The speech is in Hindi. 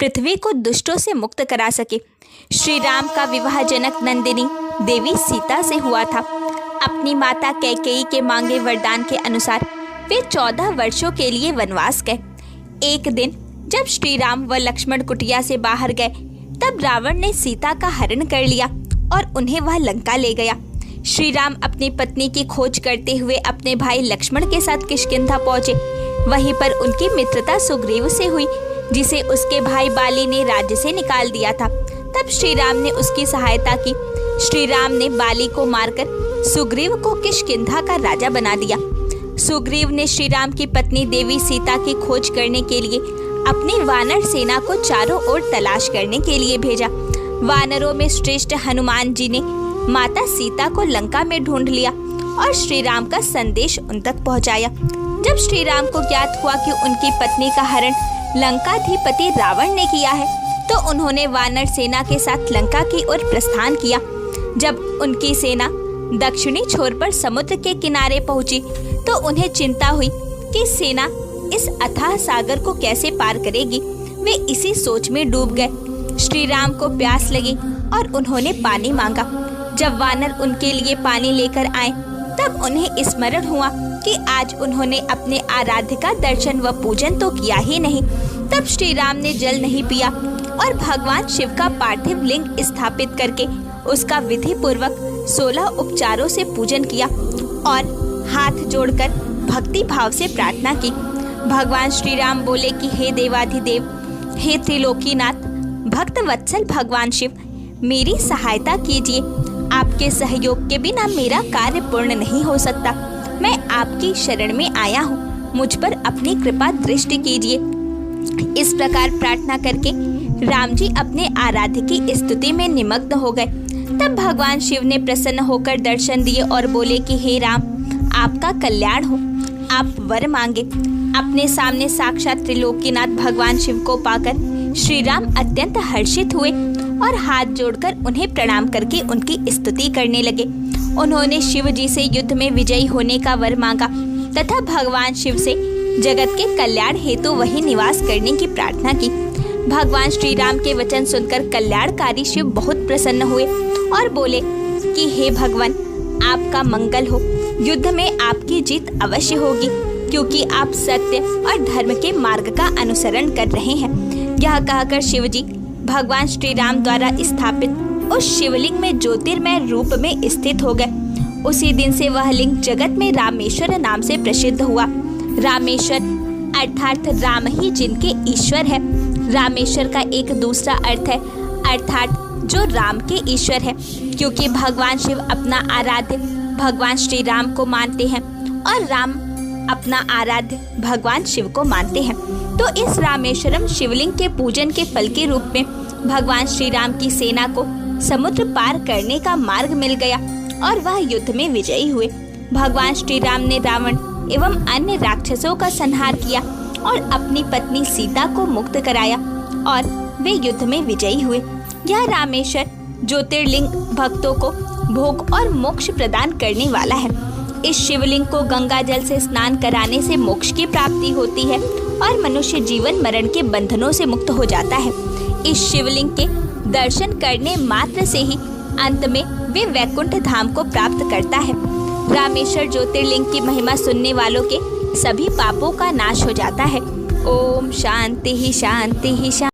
पृथ्वी को दुष्टों से मुक्त करा सके। श्री राम का विवाह जनक नंदिनी देवी सीता से हुआ था। अपनी माता कैकेयी के मांगे वरदान के अनुसार वे 14 वर्षों के लिए वनवास गए। एक दिन जब श्री राम व लक्ष्मण कुटिया से बाहर गए तब रावण ने सीता का हरण कर लिया और उन्हें वह लंका ले गया। श्री राम अपनी पत्नी की खोज करते हुए अपने भाई लक्ष्मण के साथ किष्किंधा पहुंचे। वहीं पर उनकी मित्रता सुग्रीव से हुई, जिसे उसके भाई बाली ने राज्य से निकाल दिया था। तब श्री राम ने उसकी सहायता की। श्री राम ने बाली को मारकर सुग्रीव को किष्किंधा का राजा बना दिया। सुग्रीव ने श्री राम की पत्नी देवी सीता की खोज करने के लिए अपनी वानर सेना को चारों ओर तलाश करने के लिए भेजा। वानरों में श्रेष्ठ हनुमान जी ने माता सीता को लंका में ढूंढ लिया और श्री राम का संदेश उन तक पहुंचाया। जब श्री राम को ज्ञात हुआ कि उनकी पत्नी का हरण लंकाधिपति रावण ने किया है तो उन्होंने वानर सेना के साथ लंका की ओर प्रस्थान किया। जब उनकी सेना दक्षिणी छोर पर समुद्र के किनारे पहुंची तो उन्हें चिंता हुई कि सेना इस अथाह सागर को कैसे पार करेगी। वे इसी सोच में डूब गए। श्री राम को प्यास लगी और उन्होंने पानी मांगा। जब वानर उनके लिए पानी लेकर आए तब उन्हें स्मरण हुआ कि आज उन्होंने अपने आराध्य का दर्शन व पूजन तो किया ही नहीं। तब श्री राम ने जल नहीं पिया और भगवान शिव का पार्थिव लिंग स्थापित करके उसका विधि पूर्वक 16 उपचारों से पूजन किया और हाथ जोड़कर भक्ति भाव से प्रार्थना की। भगवान श्री राम बोले कि हे देवाधिदेव, हे त्रिलोकीनाथ, भक्त वत्सल भगवान शिव, मेरी सहायता कीजिए। आपके सहयोग के बिना मेरा कार्य पूर्ण नहीं हो सकता। मैं आपकी शरण में आया हूँ, मुझ पर अपनी कृपा दृष्टि कीजिए। इस प्रकार प्रार्थना करके राम जी अपने आराध्य की स्तुति में निमग्न हो गए। तब भगवान शिव ने प्रसन्न होकर दर्शन दिए और बोले कि हे राम, आपका कल्याण हो, आप वर मांगे। अपने सामने साक्षात त्रिलोकीनाथ भगवान शिव को पाकर श्री राम अत्यंत हर्षित हुए और हाथ जोड़कर उन्हें प्रणाम करके उनकी स्तुति करने लगे। उन्होंने शिव जी से युद्ध में विजयी होने का वर मांगा तथा भगवान शिव से जगत के कल्याण हेतु वही निवास करने की प्रार्थना की। भगवान श्री राम के वचन सुनकर कल्याणकारी शिव बहुत प्रसन्न हुए और बोले कि हे भगवान, आपका मंगल हो। युद्ध में आपकी जीत अवश्य होगी, क्योंकि आप सत्य और धर्म के मार्ग का अनुसरण कर रहे हैं। यह कहकर शिव जी भगवान श्री राम द्वारा स्थापित उस शिवलिंग में ज्योतिर्मय रूप में स्थित हो गए। उसी दिन से वह लिंग जगत में रामेश्वर नाम से प्रसिद्ध हुआ। रामेश्वर अर्थात राम ही जिनके ईश्वर है। रामेश्वर का एक दूसरा अर्थ है अर्थात जो राम के ईश्वर है, क्योंकि भगवान शिव अपना आराध्य भगवान श्री राम को मानते हैं और राम अपना आराध्य भगवान शिव को मानते हैं। तो इस रामेश्वरम शिवलिंग के पूजन के फल के रूप में भगवान श्री राम की सेना को समुद्र पार करने का मार्ग मिल गया और वह युद्ध में विजयी हुए। भगवान श्री राम ने रावण एवं अन्य राक्षसों का संहार किया और अपनी पत्नी सीता को मुक्त कराया और वे युद्ध में विजयी हुए। यह रामेश्वर ज्योतिर्लिंग भक्तों को भोग और मोक्ष प्रदान करने वाला है। इस शिवलिंग को गंगा जल से स्नान कराने से मोक्ष की प्राप्ति होती है और मनुष्य जीवन मरण के बंधनों से मुक्त हो जाता है। इस शिवलिंग के दर्शन करने मात्र से ही अंत में वे वैकुंठ धाम को प्राप्त करता है। रामेश्वर ज्योतिर्लिंग की महिमा सुनने वालों के सभी पापों का नाश हो जाता है। ओम शांति ही शांति ही शांति।